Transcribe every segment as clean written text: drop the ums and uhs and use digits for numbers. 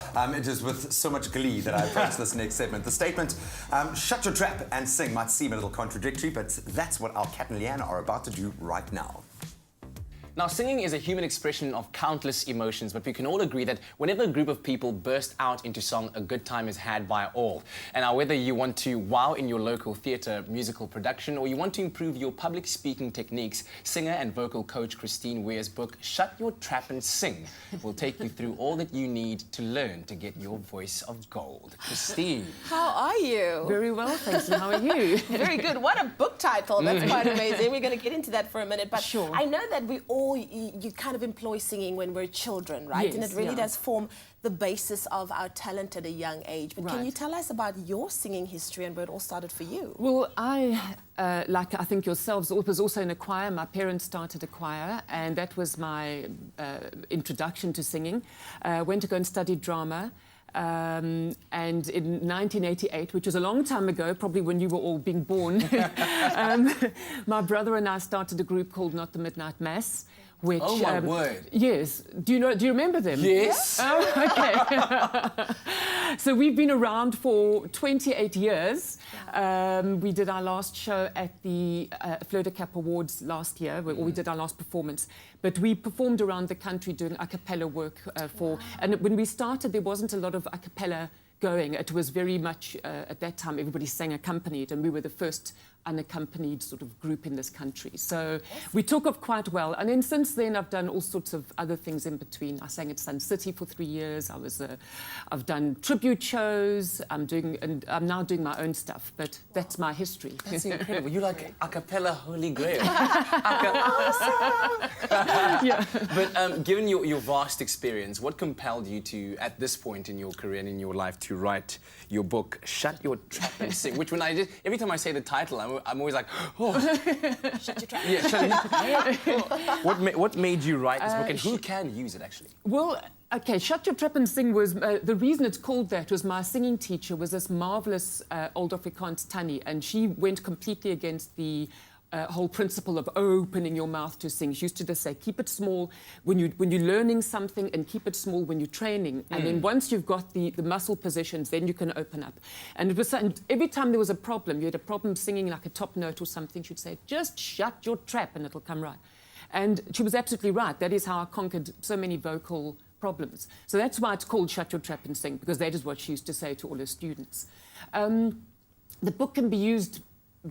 It is with so much glee that I approach this next segment. The statement, shut your trap and sing, might seem a little contradictory, but that's what our Cat and Leanne are about to do right now. Now, singing is a human expression of countless emotions, but we can all agree that whenever a group of people burst out into song, a good time is had by all. And now, whether you want to wow in your local theatre musical production or you want to improve your public speaking techniques, singer and vocal coach Christine Weir's book, Shut Your Trap and Sing, will take you through all that you need to learn to get your voice of gold. Christine. How are you? Very well, thank you. How are you? Very good. What a book title. That's quite amazing. We're going to get into that for a minute. But sure. I know that we all, you kind of employ singing when we're children, right? Yes, and it really yeah. does form the basis of our talent at a young age. But can you tell us about your singing history and where it all started for you? Well, like I think yourselves, was also in a choir. My parents started a choir, and that was my introduction to singing. Went to go and study drama. And in 1988, which was a long time ago, probably when you were all being born, my brother and I started a group called Not the Midnight Mass. Which, oh, my word. Yes. Do you remember them? Yes. Oh, okay. So we've been around for 28 years. We did our last show at the Fleur de Cap Awards last year, or we did our last performance. But we performed around the country doing a cappella work and when we started, there wasn't a lot of a cappella going. It was very much, at that time, everybody sang accompanied, and we were the first unaccompanied sort of group in this country. So we took off quite well. And then since then, I've done all sorts of other things in between. I sang at Sun City for 3 years. I've done tribute shows. I'm now doing my own stuff, but that's my history. That's incredible. You're like a cappella holy grail. Yeah. But given your vast experience, what compelled you to, at this point in your career and in your life, to write your book, Shut Your Trap and Sing? Which every time I say the title, I'm always like, oh. Shut your trap. Yeah, shut what made you write this book, and who can use it, actually? Well, okay, Shut Your Trap and Sing was... the reason it's called that was my singing teacher was this marvellous old Afrikaans Tannie, and she went completely against the whole principle of opening your mouth to sing. She used to just say, keep it small when you're learning something, and keep it small when you're training. And then once you've got the muscle positions, then you can open up. And it was, and every time there was a problem, you had a problem singing like a top note or something, she'd say, just shut your trap and it'll come right. And she was absolutely right. That is how I conquered so many vocal problems. So that's why it's called Shut Your Trap and Sing, because that is what she used to say to all her students. The book can be used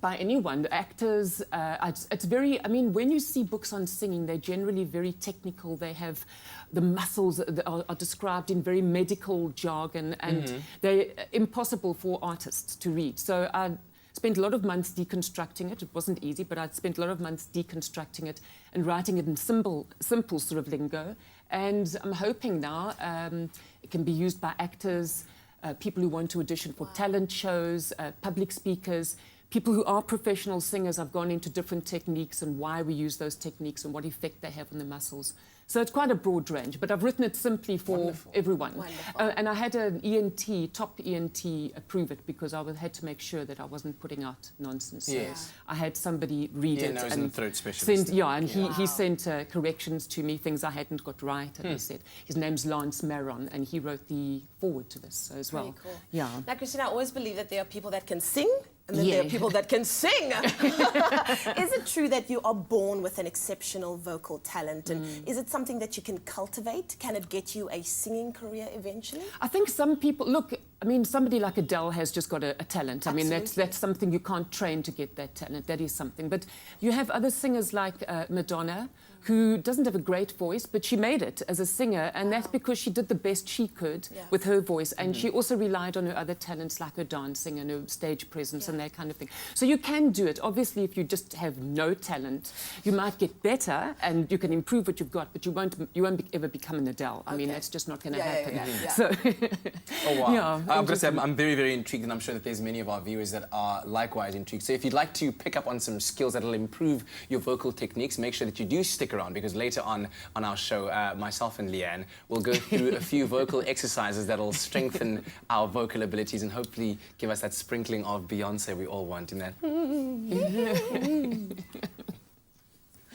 by anyone, the actors. It's very, I mean, when you see books on singing, they're generally very technical. They have the muscles that are described in very medical jargon, and they're impossible for artists to read. So I spent a lot of months deconstructing it. It wasn't easy, but I'd spent a lot of months deconstructing it and writing it in simple sort of lingo. And I'm hoping now it can be used by actors, people who want to audition for talent shows, public speakers, people who are professional singers. I've gone into different techniques and why we use those techniques and what effect they have on the muscles. So it's quite a broad range, but I've written it simply for everyone. And I had an top ENT approve it, because I had to make sure that I wasn't putting out nonsense. Yes. So I had somebody read it. Nose and throat specialist. He sent corrections to me, things I hadn't got right, and he said, his name's Lance Maron, and he wrote the forward to this as well. Pretty cool. Yeah. Now, Christine, I always believe that there are people that can sing, and then there are people that can sing. Is it true that you are born with an exceptional vocal talent? And is it something that you can cultivate? Can it get you a singing career eventually? I think some people, look, I mean, somebody like Adele has just got a talent. Absolutely. I mean, that's something you can't train to get that talent. That is something. But you have other singers like Madonna, who doesn't have a great voice, but she made it as a singer, and that's because she did the best she could with her voice, and she also relied on her other talents like her dancing and her stage presence and that kind of thing. So you can do it. Obviously, if you just have no talent, you might get better and you can improve what you've got, but you won't ever become an Adele. I mean, that's just not going to happen. So, oh, wow. Yeah, I've got to say, I'm very, very intrigued, and I'm sure that there's many of our viewers that are likewise intrigued. So if you'd like to pick up on some skills that'll improve your vocal techniques, make sure that you do stick around, because later on our show, myself and Leanne will go through a few vocal exercises that'll strengthen our vocal abilities and hopefully give us that sprinkling of Beyonce we all want in that.